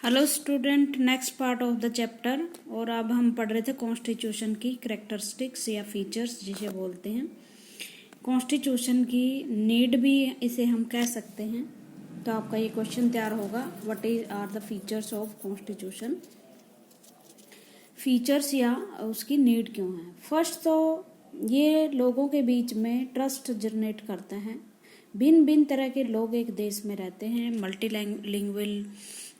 Hello student, next part of the chapter. और अब हम पढ़ रहे थे कॉन्स्टिट्यूशन की कैरेक्टरिस्टिक्स या फीचर्स जिसे बोलते हैं। कॉन्स्टिट्यूशन की नीड भी इसे हम कह सकते हैं। तो आपका ये क्वेश्चन तैयार होगा, what is are the features of constitution. Features या उसकी नीड क्यों है। फर्स्ट तो ये लोगों के बीच में ट्रस्ट जनरेट करता है। भिन्न भिन्न तरह के लोग एक देश में रहते हैं, मल्टी लिंगुअल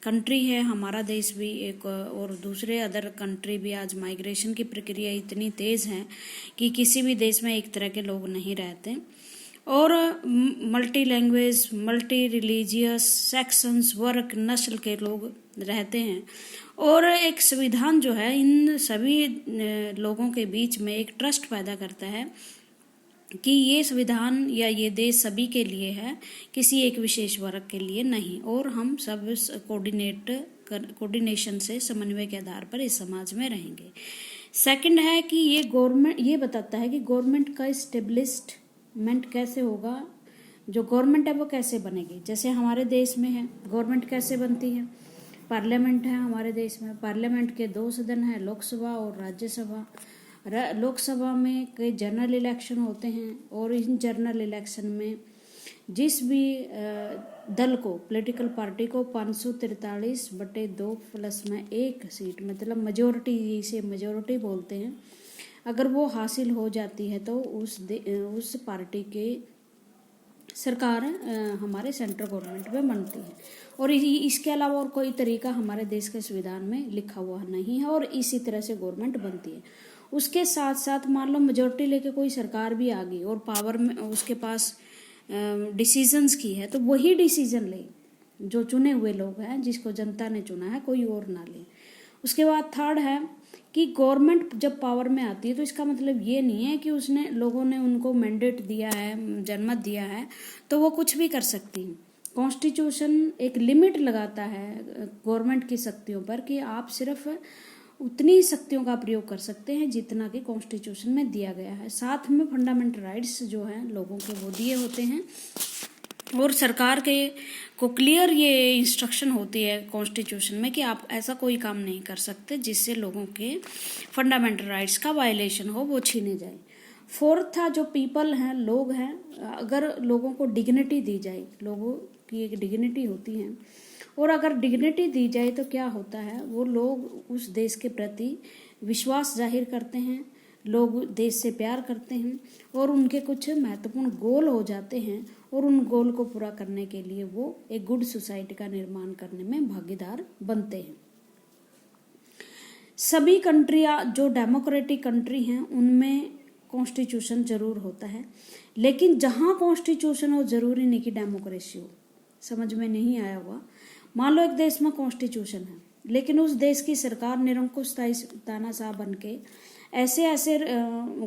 कंट्री है हमारा देश भी एक, और दूसरे अदर कंट्री भी। आज माइग्रेशन की प्रक्रिया इतनी तेज़ है कि किसी भी देश में एक तरह के लोग नहीं रहते। और multi language, multi religious, sections, वर्ग, नस्ल के लोग रहते हैं। और एक संविधान जो है इन सभी लोगों के बीच में एक ट्रस्ट पैदा करता है कि ये संविधान या ये देश सभी के लिए है, किसी एक विशेष वर्ग के लिए नहीं। और हम सब कोऑर्डिनेशन से, समन्वय के आधार पर इस समाज में रहेंगे। सेकंड है कि ये गवर्नमेंट ये बताता है कि गवर्नमेंट का एस्टेब्लिशमेंट कैसे होगा, जो गवर्नमेंट है वो कैसे बनेगी। जैसे हमारे देश में है गवर्नमेंट कैसे बनती है, पार्लियामेंट है हमारे देश में। पार्लियामेंट के 2 सदन है, लोकसभा और राज्यसभा। लोकसभा में कई जनरल इलेक्शन होते हैं और इन जनरल इलेक्शन में जिस भी दल को, पॉलिटिकल पार्टी को 543/2 प्लस में 1 सीट, मतलब मेजोरिटी, जिसे मेजोरिटी बोलते हैं, अगर वो हासिल हो जाती है तो उस पार्टी के सरकार हमारे सेंट्रल गवर्नमेंट में बनती है। और इसके अलावा और कोई तरीका हमारे देश के संविधान में लिखा हुआ नहीं है, और इसी तरह से गवर्नमेंट बनती है। उसके साथ साथ मान लो मेजोरिटी लेके कोई सरकार भी आ गई और पावर में उसके पास डिसीजंस की है, तो वही डिसीजन ले जो चुने हुए लोग हैं, जिसको जनता ने चुना है, कोई और ना ले। उसके बाद थर्ड है कि गवर्नमेंट जब पावर में आती है तो इसका मतलब ये नहीं है कि उसने लोगों ने उनको मैंडेट दिया है, जनमत दिया है तो वो कुछ भी कर सकती है। कॉन्स्टिट्यूशन एक लिमिट लगाता है गवर्नमेंट की शक्तियों पर कि आप सिर्फ उतनी शक्तियों का प्रयोग कर सकते हैं जितना कि कॉन्स्टिट्यूशन में दिया गया है। साथ में फंडामेंटल राइट्स जो हैं लोगों के वो दिए होते हैं, और सरकार के को क्लियर ये इंस्ट्रक्शन होती है कॉन्स्टिट्यूशन में कि आप ऐसा कोई काम नहीं कर सकते जिससे लोगों के फंडामेंटल राइट्स का वायलेशन हो, वो छीने जाए। फोर्थ था जो पीपल हैं, लोग हैं, अगर लोगों को डिग्निटी दी जाए, लोगों की एक डिग्निटी होती है, और अगर डिग्निटी दी जाए तो क्या होता है, वो लोग उस देश के प्रति विश्वास जाहिर करते हैं, लोग देश से प्यार करते हैं, और उनके कुछ महत्वपूर्ण गोल हो जाते हैं, और उन गोल को पूरा करने के लिए वो एक गुड सोसाइटी का निर्माण करने में भागीदार बनते हैं। सभी कंट्रियां जो डेमोक्रेटिक कंट्री हैं उनमें कॉन्स्टिट्यूशन जरूर होता है, लेकिन जहां कॉन्स्टिट्यूशन हो जरूरी नहीं कि डेमोक्रेसी हो। समझ में नहीं आया हुआ। मान लो एक देश में कॉन्स्टिट्यूशन है लेकिन उस देश की सरकार निरंकुश तानाशाह बन के ऐसे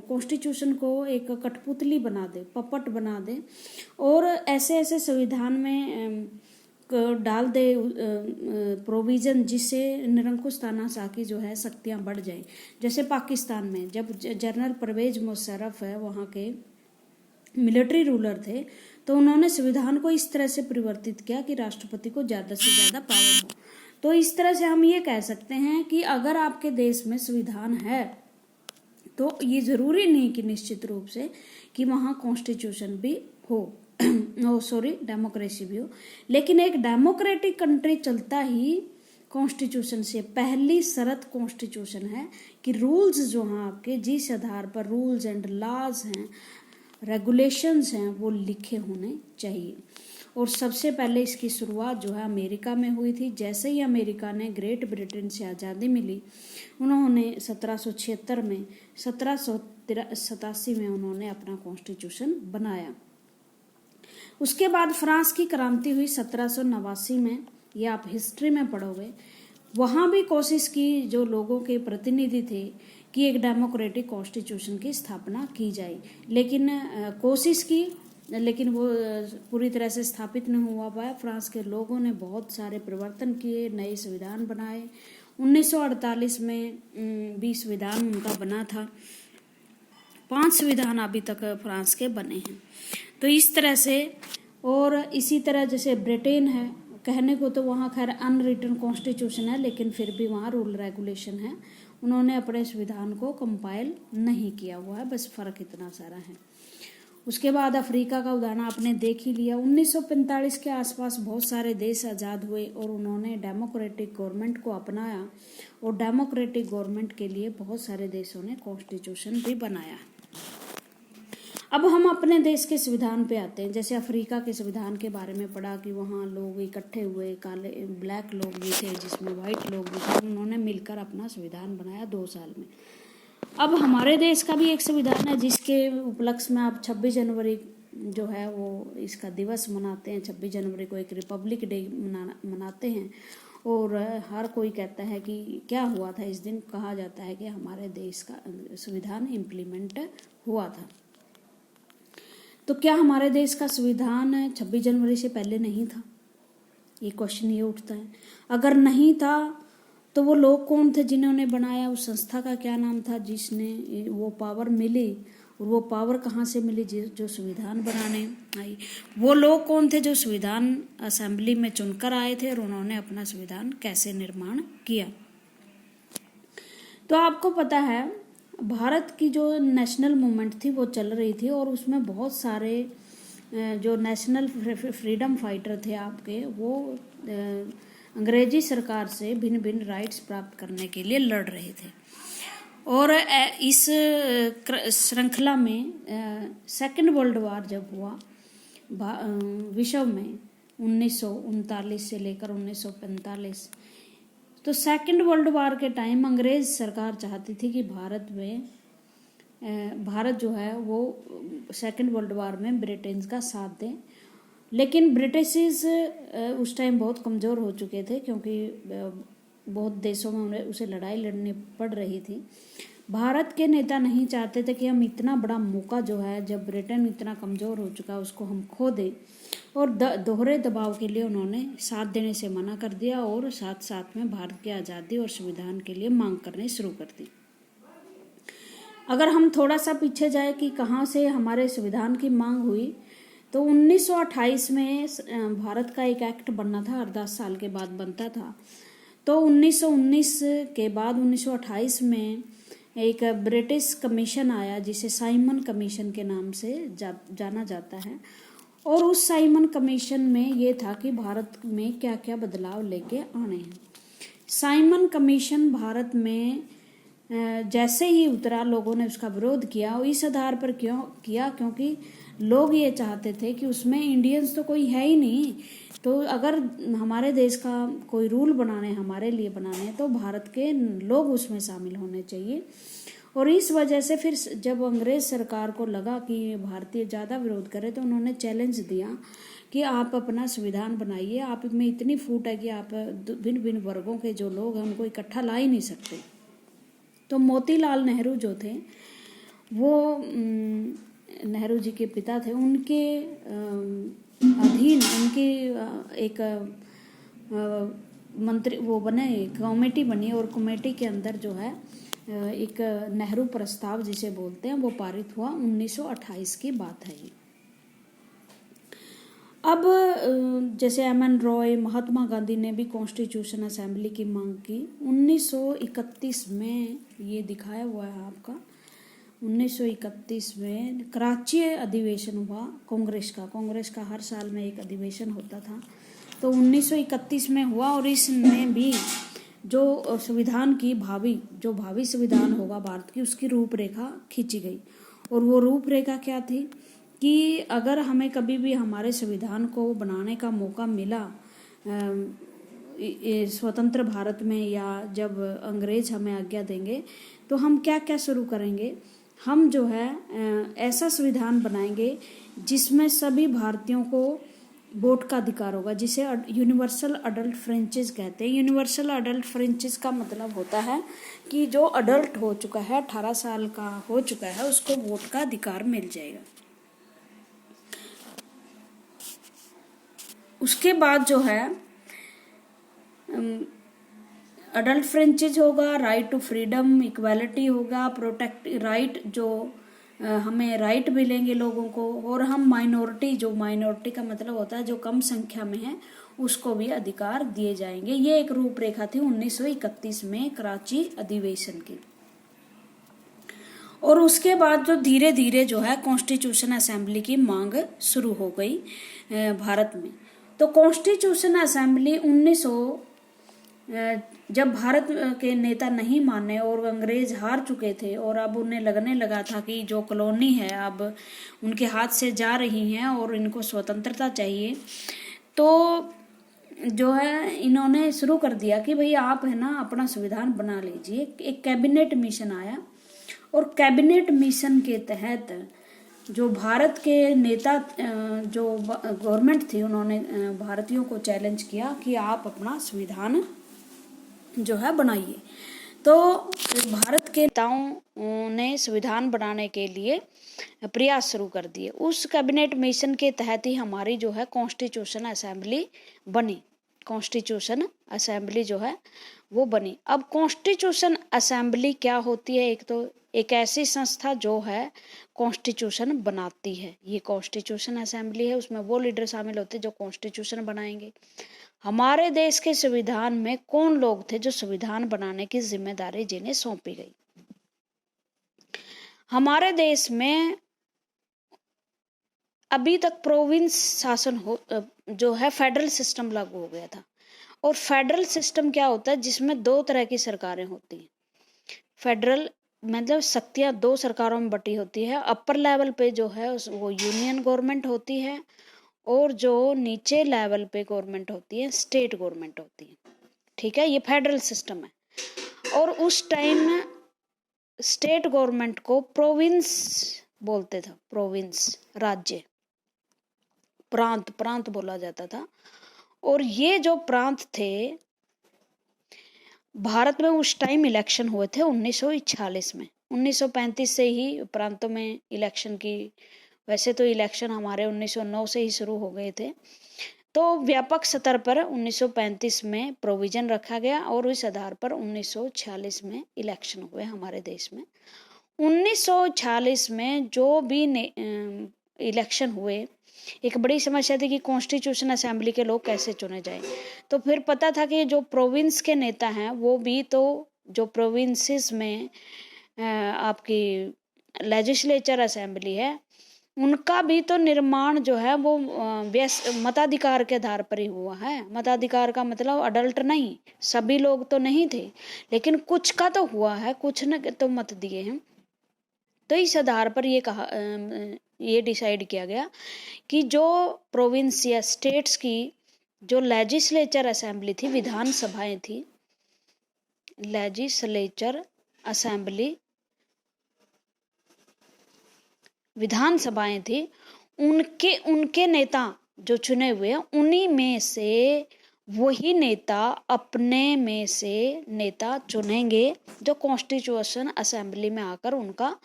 कॉन्स्टिट्यूशन को एक कठपुतली बना दे, पपट बना दे, और ऐसे संविधान में डाल दे प्रोविजन जिससे निरंकुश तानाशाह की जो है शक्तियां बढ़ जाएं। जैसे पाकिस्तान में जब जनरल परवेज मुशर्रफ है वहाँ के मिलिट्री रूलर थे, तो उन्होंने संविधान को इस तरह से परिवर्तित किया कि राष्ट्रपति को ज्यादा से ज्यादा पावर हो। तो इस तरह से हम ये कह सकते हैं कि अगर आपके देश में संविधान है तो ये जरूरी नहीं कि निश्चित रूप से कि वहाँ कॉन्स्टिट्यूशन भी हो डेमोक्रेसी भी हो। लेकिन एक डेमोक्रेटिक कंट्री चलता ही कॉन्स्टिट्यूशन से। पहली शर्त कॉन्स्टिट्यूशन है कि रूल्स जो हैं आपके, जिस आधार पर रूल्स एंड लॉज हैं, रेगुलेशंस हैं, वो लिखे होने चाहिए। और सबसे पहले इसकी शुरुआत जो है अमेरिका में हुई थी। जैसे ही अमेरिका ने ग्रेट ब्रिटेन से आज़ादी मिली, उन्होंने 1776 में, 1787 में उन्होंने अपना कॉन्स्टिट्यूशन बनाया। उसके बाद फ्रांस की क्रांति हुई 1789 में, ये आप हिस्ट्री में पढ़ोगे। वहाँ भी कोशिश की जो लोगों के प्रतिनिधि थे कि एक डेमोक्रेटिक कॉन्स्टिट्यूशन की स्थापना की जाए, लेकिन कोशिश की, लेकिन वो पूरी तरह से स्थापित नहीं हुआ पाया। फ्रांस के लोगों ने बहुत सारे परिवर्तन किए, नए संविधान बनाए। 1948 में 20 संविधान उनका बना था। 5 संविधान अभी तक फ्रांस के बने हैं। तो इस तरह से, और इसी तरह जैसे ब्रिटेन है, कहने को तो वहाँ खैर अनरिटन कॉन्स्टिट्यूशन है, लेकिन फिर भी वहाँ रूल रेगुलेशन है। उन्होंने अपने संविधान को कंपाइल नहीं किया हुआ है, बस फ़र्क इतना सारा है। उसके बाद अफ्रीका का उदाहरण आपने देख ही लिया। 1945 के आसपास बहुत सारे देश आज़ाद हुए और उन्होंने डेमोक्रेटिक गवर्नमेंट को अपनाया, और डेमोक्रेटिक गवर्नमेंट के लिए बहुत सारे देशों ने कॉन्स्टिट्यूशन भी बनाया। अब हम अपने देश के संविधान पे आते हैं। जैसे अफ्रीका के संविधान के बारे में पढ़ा कि वहाँ लोग इकट्ठे हुए, काले ब्लैक लोग भी थे, जिसमें वाइट लोग भी थे, उन्होंने मिलकर अपना संविधान बनाया 2 साल में। अब हमारे देश का भी एक संविधान है, जिसके उपलक्ष्य में आप 26 जनवरी जो है वो इसका दिवस मनाते हैं। 26 जनवरी को एक रिपब्लिक डे मनाते हैं, और हर कोई कहता है कि क्या हुआ था इस दिन। कहा जाता है कि हमारे देश का संविधान इम्प्लीमेंट हुआ था। तो क्या हमारे देश का संविधान 26 जनवरी से पहले नहीं था? ये क्वेश्चन ये उठता है। अगर नहीं था तो वो लोग कौन थे जिन्होंने बनाया? उस संस्था का क्या नाम था जिसने वो पावर मिली? और वो पावर कहाँ से मिली? जो संविधान बनाने आई। वो लोग कौन थे जो संविधान असेंबली में चुनकर आए थे, और उन्होंने अपना संविधान कैसे निर्माण किया? तो आपको पता है भारत की जो नेशनल मूवमेंट थी वो चल रही थी, और उसमें बहुत सारे जो नेशनल फ्रीडम फाइटर थे आपके, वो अंग्रेजी सरकार से भिन्न भिन्न राइट्स प्राप्त करने के लिए लड़ रहे थे। और इस श्रृंखला में सेकेंड वर्ल्ड वार जब हुआ विश्व में 1939 से लेकर 1945, तो सेकेंड वर्ल्ड वार के टाइम अंग्रेज सरकार चाहती थी कि भारत जो है वो सेकेंड वर्ल्ड वार में ब्रिटेन का साथ दें। लेकिन ब्रिटिश उस टाइम बहुत कमज़ोर हो चुके थे, क्योंकि बहुत देशों में उन्हें उसे लड़ाई लड़नी पड़ रही थी। भारत के नेता नहीं चाहते थे कि हम इतना बड़ा मौका जो है, जब ब्रिटेन इतना कमज़ोर हो चुका, उसको हम खो दें, और दोहरे दबाव के लिए उन्होंने साथ देने से मना कर दिया, और साथ साथ में भारत की आज़ादी और संविधान के लिए मांग करने शुरू कर दी। अगर हम थोड़ा सा पीछे जाए कि कहाँ से हमारे संविधान की मांग हुई, तो 1928 में भारत का एक एक्ट बनना था, हर 10 साल के बाद बनता था। तो 1919 के बाद 1928 में एक ब्रिटिश कमीशन आया, जिसे साइमन कमीशन के नाम से जाना जाता है। और उस साइमन कमीशन में ये था कि भारत में क्या क्या बदलाव लेके आने हैं। साइमन कमीशन भारत में जैसे ही उतरा, लोगों ने उसका विरोध किया। और इस आधार पर क्यों किया? क्योंकि लोग ये चाहते थे कि उसमें इंडियंस तो कोई है ही नहीं, तो अगर हमारे देश का कोई रूल बनाने, हमारे लिए बनाने, तो भारत के लोग उसमें शामिल होने चाहिए। और इस वजह से फिर जब अंग्रेज सरकार को लगा कि भारतीय ज़्यादा विरोध करे, तो उन्होंने चैलेंज दिया कि आप अपना संविधान बनाइए, आप में इतनी फूट है कि आप भिन्न भिन्न वर्गों के जो लोग हैं उनको इकट्ठा ला ही नहीं सकते। तो मोतीलाल नेहरू जो थे, वो नेहरू जी के पिता थे, उनके अधीन उनकी एक मंत्री वो बने, कमेटी बनी, और कमेटी के अंदर जो है एक नेहरू प्रस्ताव जिसे बोलते हैं वो पारित हुआ। 1928 की बात है ये। अब जैसे एमएन रॉय, महात्मा गांधी ने भी कॉन्स्टिट्यूशन असेंबली की मांग की। 1931 में ये दिखाया हुआ है आपका, 1931 में कराची अधिवेशन हुआ कांग्रेस का हर साल में एक अधिवेशन होता था। तो 1931 में हुआ, और इसमें भी जो संविधान की भावी संविधान होगा भारत की, उसकी रूपरेखा खींची गई। और वो रूपरेखा क्या थी कि अगर हमें कभी भी हमारे संविधान को बनाने का मौका मिला स्वतंत्र भारत में, या जब अंग्रेज हमें आज्ञा देंगे, तो हम क्या क्या शुरू करेंगे। हम जो है ऐसा संविधान बनाएंगे जिसमें सभी भारतीयों को वोट का अधिकार होगा, जिसे यूनिवर्सल अडल्ट फ्रेंचाइज कहते हैं। यूनिवर्सल अडल्ट फ्रेंचाइज का मतलब होता है कि जो अडल्ट हो चुका है, 18 साल का हो चुका है, उसको वोट का अधिकार मिल जाएगा। उसके बाद जो है अडल्ट फ्रेंचाइज होगा, राइट टू फ्रीडम, इक्वालिटी होगा, प्रोटेक्ट राइट जो हमें राइट मिलेंगे लोगों को, और हम माइनॉरिटी, जो माइनॉरिटी का मतलब होता है जो कम संख्या में है, उसको भी अधिकार दिए जाएंगे। ये एक रूपरेखा थी 1931 में कराची अधिवेशन की। और उसके बाद जो धीरे धीरे जो है कॉन्स्टिट्यूशन असेंबली की मांग शुरू हो गई भारत में। तो कॉन्स्टिट्यूशन असेंबली 1900 जब भारत के नेता नहीं माने और अंग्रेज हार चुके थे और अब उन्हें लगने लगा था कि जो कॉलोनी है अब उनके हाथ से जा रही हैं और इनको स्वतंत्रता चाहिए, तो जो है इन्होंने शुरू कर दिया कि भाई आप है ना अपना संविधान बना लीजिए। एक कैबिनेट मिशन आया, और कैबिनेट मिशन के तहत जो भारत के नेता, जो गवर्नमेंट थी, उन्होंने भारतीयों को चैलेंज किया कि आप अपना संविधान जो है बनाइए। तो भारत के नेताओं ने संविधान बनाने के लिए प्रयास शुरू कर दिए। उस कैबिनेट मिशन के तहत ही हमारी जो है कॉन्स्टिट्यूशन असेंबली बनी। कॉन्स्टिट्यूशन असेंबली जो है वो बनी। अब कॉन्स्टिट्यूशन असेंबली क्या होती है? एक तो एक ऐसी संस्था जो है कॉन्स्टिट्यूशन बनाती है, ये कॉन्स्टिट्यूशन असेंबली है। उसमें वो लीडर शामिल होते हैं जो कॉन्स्टिट्यूशन बनाएंगे। हमारे देश के संविधान में कौन लोग थे जो संविधान बनाने की जिम्मेदारी जिन्हें सौंपी गई? हमारे देश में अभी तक प्रोविंस शासन हो जो है फेडरल सिस्टम लागू हो गया था। और फेडरल सिस्टम क्या होता है? जिसमें दो तरह की सरकारें होती हैं। फेडरल मतलब शक्तियां दो सरकारों में बटी होती है। अपर लेवल पे जो है वो यूनियन गवर्नमेंट होती है, और जो नीचे लेवल पे गवर्नमेंट होती है स्टेट गवर्नमेंट होती है। ठीक है, ये फेडरल सिस्टम है। और उस टाइम में स्टेट गवर्नमेंट को प्रोविंस बोलते थे। प्रोविंस राज्य, प्रांत, प्रांत बोला जाता था। और ये जो प्रांत थे, भारत में उस टाइम इलेक्शन हुए थे 1946 में। 1935 से ही प्रांतों में इलेक्शन की, वैसे तो इलेक्शन हमारे 1909 से ही शुरू हो गए थे। तो व्यापक स्तर पर 1935 में प्रोविजन रखा गया और इस आधार पर 1946 में इलेक्शन हुए हमारे देश में। 1946 में जो भी इलेक्शन हुए, एक बड़ी समस्या थी कि कॉन्स्टिट्यूशन असेंबली के लोग कैसे चुने जाए। तो फिर पता था कि जो प्रोविंस के नेता हैं वो भी, तो जो प्रोविंसेस में आपकी लेजिस्लेचर असेंबली है, उनका भी तो निर्माण जो है वो मताधिकार के आधार पर ही हुआ है। मताधिकार का मतलब अडल्ट नहीं, सभी लोग तो नहीं थे, लेकिन कुछ का तो हुआ है, कुछ ने तो मत दिए हैं। तो इस आधार पर ये डिसाइड किया गया कि जो प्रोविंस या स्टेट्स की जो लेजिस्लेचर असेंबली थी, विधान सभाएं थी, लेजिस्लेचर असेंबली विधान सभाएं थी, उनके नेता जो चुने हुए हैं, उन्हीं में से वही नेता अपने में से नेता चुनेंगे जो कॉन्स्टिट्यूशन असेंबली में आकर उनका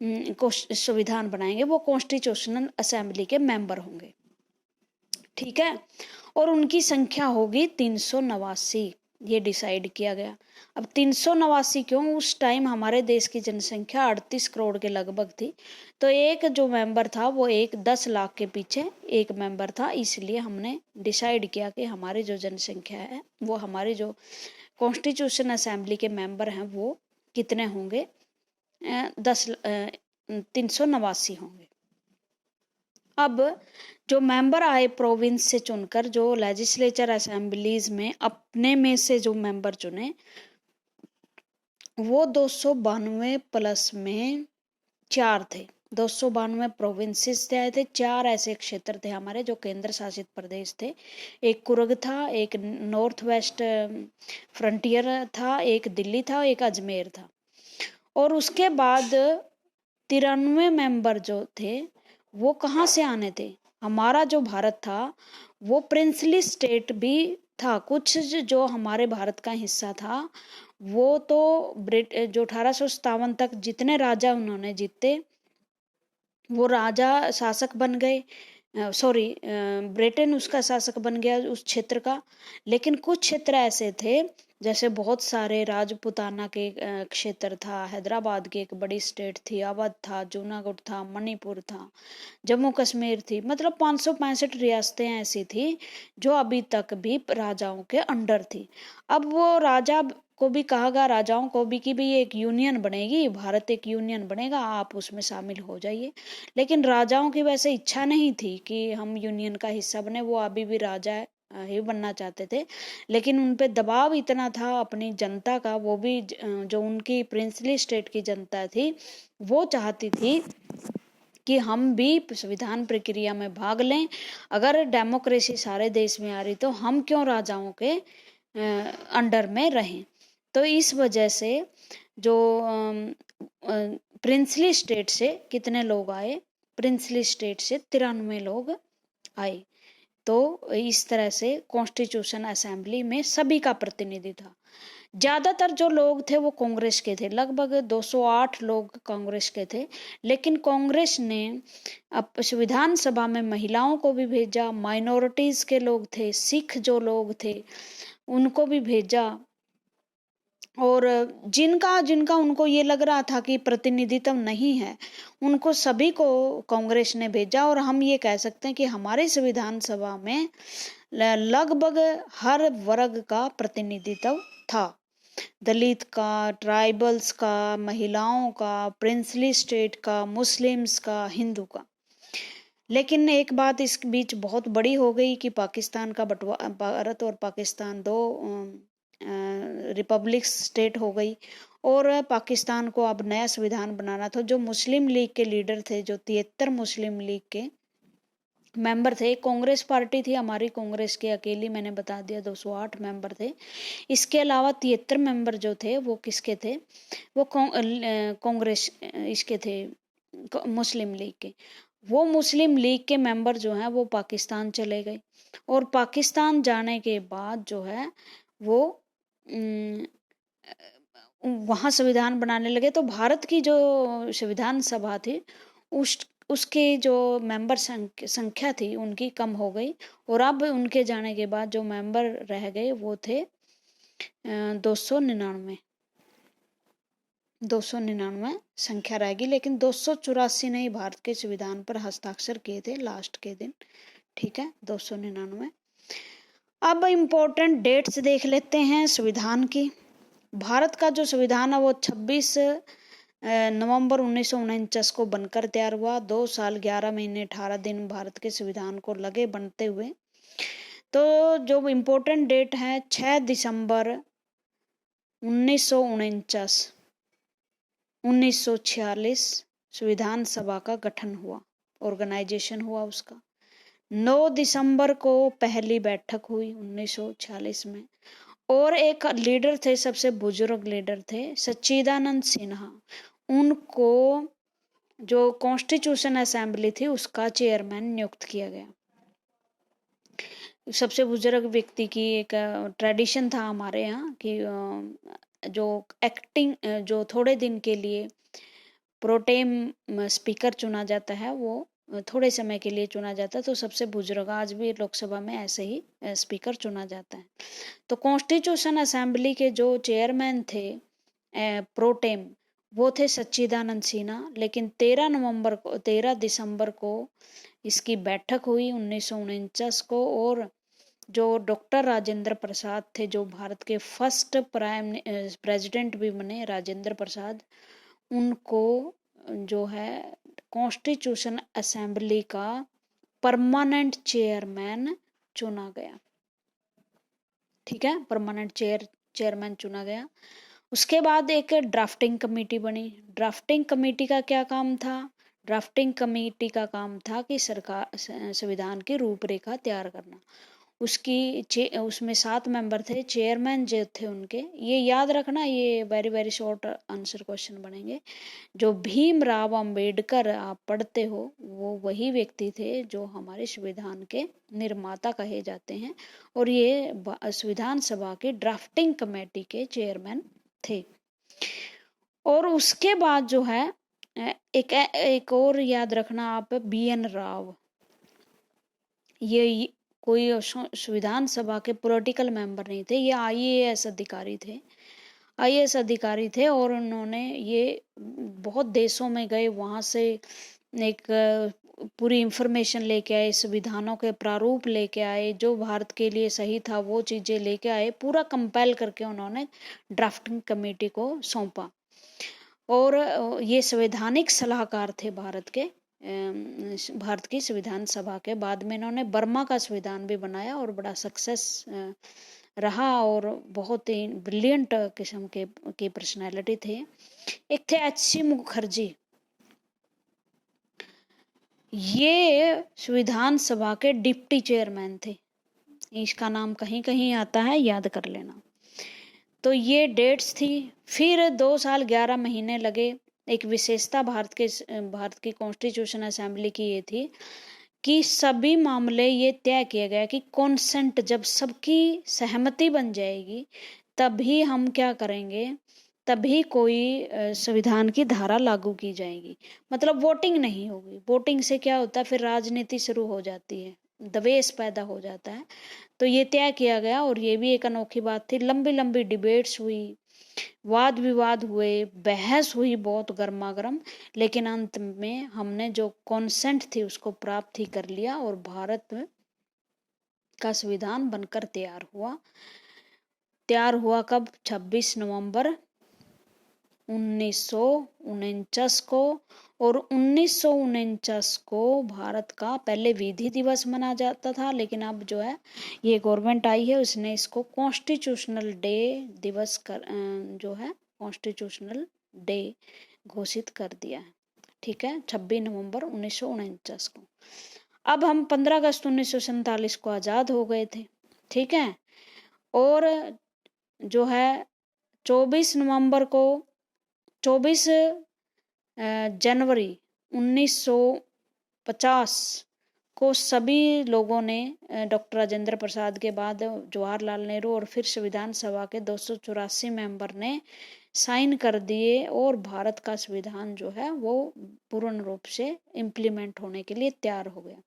संविधान बनाएंगे। वो कॉन्स्टिट्यूशनल असेंबली के मेंबर होंगे। ठीक है, और उनकी संख्या होगी 389, ये डिसाइड किया गया। अब 389 क्यों? उस टाइम हमारे देश की जनसंख्या 38 करोड़ के लगभग थी। तो एक जो मेंबर था वो 10 लाख के पीछे एक मेंबर था, इसलिए हमने डिसाइड किया कि हमारी जो जनसंख्या है वो, हमारे जो कॉन्स्टिट्यूशन असेंबली के मेंबर हैं वो कितने होंगे? 389 होंगे। अब जो मेंबर आए प्रोविंस से चुनकर, जो लेजिस्लेचर असेंबलीज में अपने में से जो मेंबर चुने, वो 292 प्लस में 4 थे। 292 प्रोविंसेस से आए थे। 4 ऐसे क्षेत्र थे हमारे जो केंद्र शासित प्रदेश थे। एक कुर्ग था, एक नॉर्थ वेस्ट फ्रंटियर था, एक दिल्ली था, एक अजमेर था। और उसके बाद 93 मेंबर जो थे वो कहाँ से आने थे? हमारा जो भारत था वो प्रिंसली स्टेट भी था। कुछ जो हमारे भारत का हिस्सा था वो तो जो 1857 तक जितने राजा उन्होंने जीते वो राजा शासक बन गए। ब्रिटेन उसका शासक बन गया उस क्षेत्र का। लेकिन कुछ क्षेत्र ऐसे थे, जैसे बहुत सारे राजपूताना के क्षेत्र था, हैदराबाद की एक बड़ी स्टेट थी, अवध था, जूनागढ़ था, मणिपुर था, जम्मू कश्मीर थी, मतलब 565 रियासतें ऐसी थी जो अभी तक भी राजाओं के अंडर थी। अब वो राजा को भी कहा गया, राजाओं को भी, कि भाई एक यूनियन बनेगी, भारत एक यूनियन बनेगा, आप उसमें शामिल हो जाइए। लेकिन राजाओं की वैसे इच्छा नहीं थी कि हम यूनियन का हिस्सा बने, वो अभी भी राजा ही बनना चाहते थे। लेकिन उन पे दबाव इतना था अपनी जनता का, वो भी जो उनकी प्रिंसली स्टेट की जनता थी, वो चाहती थी कि हम भी संविधान प्रक्रिया में भाग लें। अगर डेमोक्रेसी सारे देश में आ रही तो हम क्यों राजाओं के अंडर में रहें। तो इस वजह से जो प्रिंसली स्टेट से कितने लोग आए, प्रिंसली स्टेट से 93 लोग आए। तो इस तरह से कॉन्स्टिट्यूशन असेंबली में सभी का प्रतिनिधि था। ज्यादातर जो लोग थे वो कांग्रेस के थे, लगभग 208 लोग कांग्रेस के थे। लेकिन कांग्रेस ने अब संविधान सभा में महिलाओं को भी भेजा, माइनॉरिटीज के लोग थे, सिख जो लोग थे उनको भी भेजा, और जिनका जिनका उनको ये लग रहा था कि प्रतिनिधित्व नहीं है, उनको सभी को कांग्रेस ने भेजा। और हम ये कह सकते हैं कि हमारे संविधान सभा में लगभग हर वर्ग का प्रतिनिधित्व था, दलित का, ट्राइबल्स का, महिलाओं का, प्रिंसली स्टेट का, मुस्लिम्स का, हिंदू का। लेकिन एक बात इस बीच बहुत बड़ी हो गई कि पाकिस्तान का बंटवारा, भारत और पाकिस्तान दो रिपब्लिक स्टेट हो गई, और पाकिस्तान को अब नया संविधान बनाना था। जो मुस्लिम लीग के लीडर थे, जो 73 मुस्लिम लीग के मेंबर थे, कांग्रेस पार्टी थी हमारी, कांग्रेस के अकेली मैंने बता दिया 208 मेंबर थे। इसके अलावा 73 मेंबर जो थे वो किसके थे, वो कांग्रेस इसके थे, मुस्लिम लीग के। वो मुस्लिम लीग के मेंबर जो हैं वो पाकिस्तान चले गए, और पाकिस्तान जाने के बाद जो है वो वहाँ संविधान बनाने लगे। तो भारत की जो संविधान सभा थी उसके जो मेंबर संख्या थी उनकी कम हो गई, और अब उनके जाने के बाद जो मेंबर रह गए वो थे 299 संख्या रहेगी। लेकिन 284 ने ही भारत के संविधान पर हस्ताक्षर किए थे लास्ट के दिन, ठीक है, 299। अब इम्पोर्टेंट डेट्स देख लेते हैं संविधान की। भारत का जो संविधान है वो 26 नवंबर 1949 को बनकर तैयार हुआ। 2 साल 11 महीने 18 दिन भारत के संविधान को लगे बनते हुए। तो जो इम्पोर्टेंट डेट है 6 दिसंबर 1946 संविधान सभा का गठन हुआ, ऑर्गेनाइजेशन हुआ उसका। 9 दिसंबर को पहली बैठक हुई 1946 में, और एक लीडर थे, सबसे बुजुर्ग लीडर थे सच्चिदानंद सिन्हा, उनको जो कॉन्स्टिट्यूशन असेंबली थी उसका चेयरमैन नियुक्त किया गया। सबसे बुजुर्ग व्यक्ति की एक ट्रेडिशन था हमारे यहाँ कि जो एक्टिंग, जो थोड़े दिन के लिए प्रोटेम स्पीकर चुना जाता है, वो थोड़े समय के लिए चुना जाता है। तो सबसे बुजुर्ग, आज भी लोकसभा में ऐसे ही स्पीकर चुना जाता है। तो कॉन्स्टिट्यूशन असेंबली के जो चेयरमैन थे प्रोटेम, वो थे सच्चिदानंद सिन्हा। लेकिन 13 दिसंबर को इसकी बैठक हुई 1949 को, और जो डॉक्टर राजेंद्र प्रसाद थे, जो भारत के फर्स्ट प्रेसिडेंट भी बने, राजेंद्र प्रसाद, उनको जो है कॉन्स्टिट्यूशन असेंबली का परमानेंट चेयरमैन चुना गया, ठीक है, परमानेंट चेयरमैन चुना गया। उसके बाद एक ड्राफ्टिंग कमेटी बनी। ड्राफ्टिंग कमेटी का क्या काम था, ड्राफ्टिंग कमेटी का काम था कि सरकार संविधान की रूपरेखा तैयार करना। उसमें 7 मेंबर थे, चेयरमैन जो थे उनके, ये याद रखना, ये very very short answer question बनेंगे। जो भीमराव अंबेडकर आप पढ़ते हो, वो वही व्यक्ति थे जो हमारे संविधान के निर्माता कहे जाते हैं, और ये संविधान सभा की ड्राफ्टिंग कमेटी के चेयरमैन थे। और उसके बाद जो है एक और याद रखना आप, BN राव, ये कोई संविधान सभा के पॉलिटिकल मेंबर नहीं थे, ये आईएएस अधिकारी थे। आईएएस अधिकारी थे और उन्होंने ये बहुत देशों में गए, वहाँ से एक पूरी इंफॉर्मेशन लेके आए, संविधानों के प्रारूप लेके आए, जो भारत के लिए सही था वो चीज़ें लेके आए, पूरा कंपाइल करके उन्होंने ड्राफ्टिंग कमेटी को सौंपा। और ये संवैधानिक सलाहकार थे भारत के, भारत की संविधान सभा के। बाद में इन्होंने बर्मा का संविधान भी बनाया और बड़ा सक्सेस रहा और बहुत ही ब्रिलियंट किस्म के की पर्सनैलिटी थे। एक थे एच.सी. मुखर्जी, ये संविधान सभा के डिप्टी चेयरमैन थे। इसका नाम कहीं कहीं आता है, याद कर लेना। तो ये डेट्स थी। फिर 2 साल 11 महीने लगे। एक विशेषता भारत की कॉन्स्टिट्यूशन असेंबली की ये थी कि सभी मामले ये तय किया गया कि कॉन्सेंट, जब सबकी सहमति बन जाएगी तभी हम क्या करेंगे, तभी कोई संविधान की धारा लागू की जाएगी। मतलब वोटिंग नहीं होगी। वोटिंग से क्या होता है, फिर राजनीति शुरू हो जाती है, द्वेष पैदा हो जाता है। तो ये तय किया गया और ये भी एक अनोखी बात थी। लंबी लंबी डिबेट्स हुई, वाद विवाद हुए, बहस हुई बहुत गर्मा गर्म, लेकिन अंत में हमने जो कॉन्सेंट थी उसको प्राप्त ही कर लिया और भारत का संविधान बनकर तैयार हुआ। कब? 26 नवंबर 1949 को। और 1949 को भारत का पहले विधि दिवस मना जाता था, लेकिन अब जो है ये गवर्नमेंट आई है, उसने इसको कॉन्स्टिट्यूशनल डे दिवस जो है कॉन्स्टिट्यूशनल डे घोषित कर दिया है। ठीक है, 26 नवंबर 1949 को। अब हम 15 अगस्त 1947 को आज़ाद हो गए थे। ठीक है, और जो है 24 जनवरी 1950 को सभी लोगों ने, डॉक्टर राजेंद्र प्रसाद के बाद जवाहरलाल नेहरू और फिर संविधान सभा के 284 मेंबर ने साइन कर दिए और भारत का संविधान जो है वो पूर्ण रूप से इम्प्लीमेंट होने के लिए तैयार हो गया।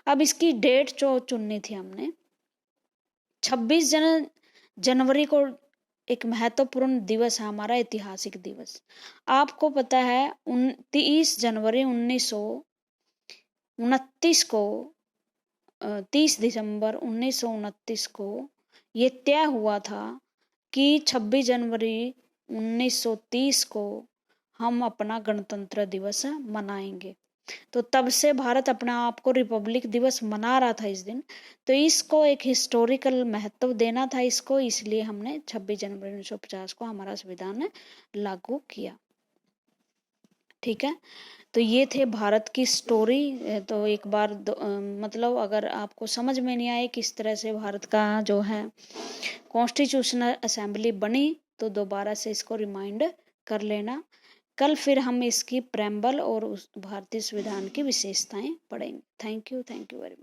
अब इसकी डेट जो चुननी थी हमने, 26 जनवरी को एक महत्वपूर्ण दिवस है, हमारा ऐतिहासिक दिवस। आपको पता है 30 जनवरी 1929 को 30 दिसंबर 1929 को ये तय हुआ था कि 26 जनवरी 1930 को हम अपना गणतंत्र दिवस मनाएंगे। तो तब से भारत अपना आप को रिपब्लिक दिवस मना रहा था इस दिन। तो इसको एक हिस्टोरिकल महत्व देना था इसको, इसलिए हमने 26 जनवरी 1950 को हमारा संविधान लागू किया। ठीक है, तो ये थे भारत की स्टोरी। तो एक बार मतलब अगर आपको समझ में नहीं आए किस तरह से भारत का जो है कॉन्स्टिट्यूशनल असेंबली बनी, तो दोबारा से इसको रिमाइंड कर लेना। कल फिर हम इसकी प्रेम्बल और उस भारतीय संविधान की विशेषताएं पढ़ेंगे। Thank you very much.